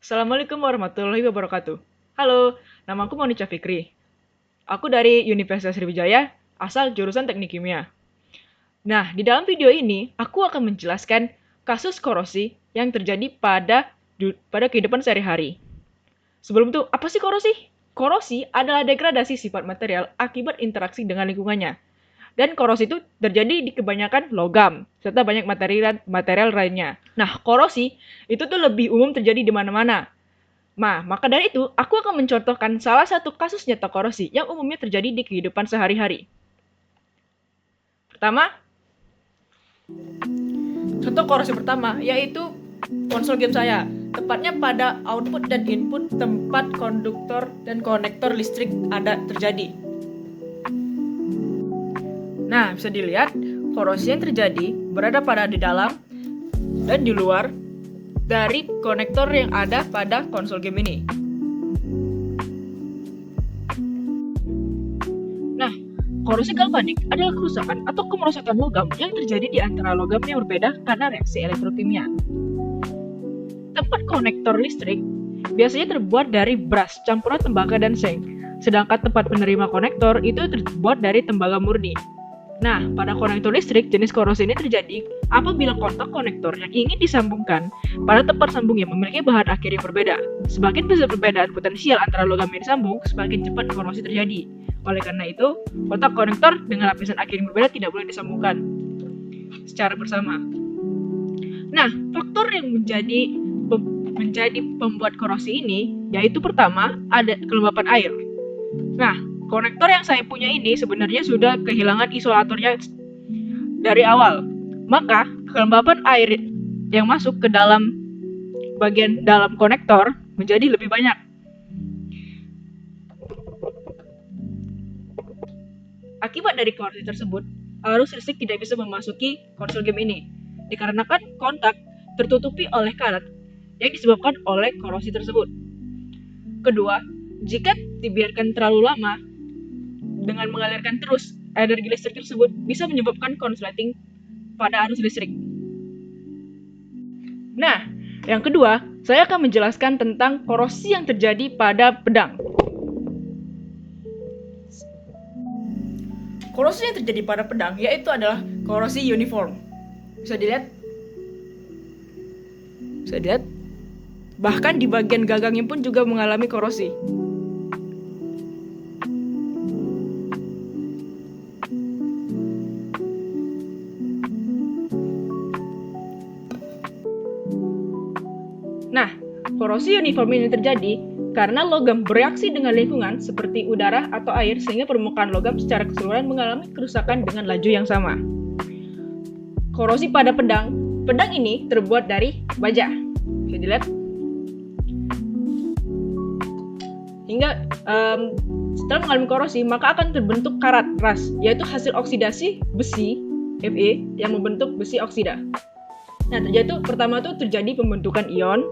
Assalamualaikum warahmatullahi wabarakatuh. Halo, namaku Monica Fikri. Aku dari Universitas Sriwijaya, asal jurusan Teknik Kimia. Nah, di dalam video ini, aku akan menjelaskan kasus korosi yang terjadi pada kehidupan sehari-hari. Sebelum itu, apa sih korosi? Korosi adalah degradasi sifat material akibat interaksi dengan lingkungannya. Dan korosi itu terjadi di kebanyakan logam, serta banyak material lainnya. Nah, korosi itu tuh lebih umum terjadi di mana-mana. Nah, maka dari itu, aku akan mencontohkan salah satu kasus nyata korosi yang umumnya terjadi di kehidupan sehari-hari. Pertama, contoh korosi pertama yaitu konsol game saya, tepatnya pada output dan input tempat konduktor dan konektor listrik ada terjadi. Nah, bisa dilihat korosi yang terjadi berada pada di dalam dan di luar dari konektor yang ada pada konsol game ini. Nah, korosi galvanik adalah kerusakan atau kemerosotan logam yang terjadi di antara logam yang berbeda karena reaksi elektrokimia. Tempat konektor listrik biasanya terbuat dari bras campuran tembaga dan seng, sedangkan tempat penerima konektor itu terbuat dari tembaga murni. Nah, pada konektor listrik, jenis korosi ini terjadi apabila kontak konektor yang ingin disambungkan pada tempat sambung yang memiliki bahan akhir yang berbeda. Semakin besar perbedaan potensial antara logam yang disambung, semakin cepat korosi terjadi. Oleh karena itu, kontak konektor dengan lapisan akhir yang berbeda tidak boleh disambungkan secara bersama. Nah, faktor yang menjadi pembuat korosi ini, yaitu pertama, ada kelembapan air. Nah, konektor yang saya punya ini sebenarnya sudah kehilangan isolatornya dari awal. Maka, kelembapan air yang masuk ke dalam bagian dalam konektor menjadi lebih banyak. Akibat dari korosi tersebut, arus listrik tidak bisa memasuki konsol game ini, dikarenakan kontak tertutupi oleh karat yang disebabkan oleh korosi tersebut. Kedua, jika dibiarkan terlalu lama, dengan mengalirkan terus energi listrik tersebut bisa menyebabkan konsleting pada arus listrik. Nah, yang kedua, saya akan menjelaskan tentang korosi yang terjadi pada pedang. Korosi yang terjadi pada pedang yaitu adalah korosi uniform. Bisa dilihat? Bahkan di bagian gagangnya pun juga mengalami korosi. Nah, korosi uniform ini terjadi karena logam bereaksi dengan lingkungan seperti udara atau air sehingga permukaan logam secara keseluruhan mengalami kerusakan dengan laju yang sama. Korosi pada pedang ini terbuat dari baja. Bisa dilihat? Hingga setelah mengalami korosi, maka akan terbentuk karat ras, yaitu hasil oksidasi besi Fe yang membentuk besi oksida. Nah, pertama terjadi pembentukan ion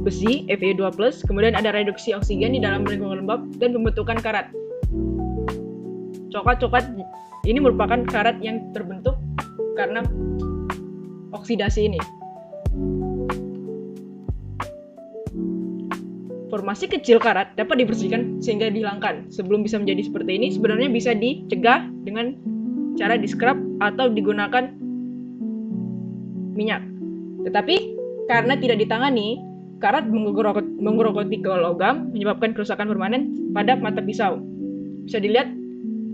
besi Fe2+, kemudian ada reduksi oksigen di dalam lingkungan lembab dan pembentukan karat. Coklat ini merupakan karat yang terbentuk karena oksidasi ini. Formasi kecil karat dapat dibersihkan sehingga dihilangkan. Sebelum bisa menjadi seperti ini, sebenarnya bisa dicegah dengan cara di-scrub atau digunakan minyak. Tetapi karena tidak ditangani, karat menggerogoti ke logam, menyebabkan kerusakan permanen pada mata pisau. Bisa dilihat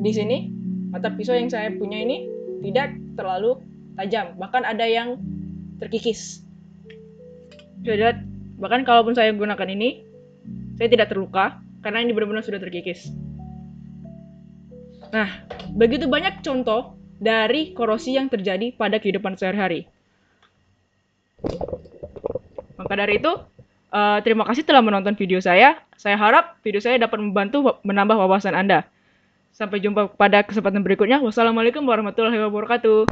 di sini, mata pisau yang saya punya ini tidak terlalu tajam, bahkan ada yang terkikis. Bisa dilihat, bahkan kalaupun saya gunakan ini, saya tidak terluka karena ini benar-benar sudah terkikis. Nah, begitu banyak contoh dari korosi yang terjadi pada kehidupan sehari-hari. Maka dari itu, terima kasih telah menonton video saya. Saya harap video saya dapat membantu menambah wawasan Anda. Sampai jumpa pada kesempatan berikutnya. Wassalamualaikum warahmatullahi wabarakatuh.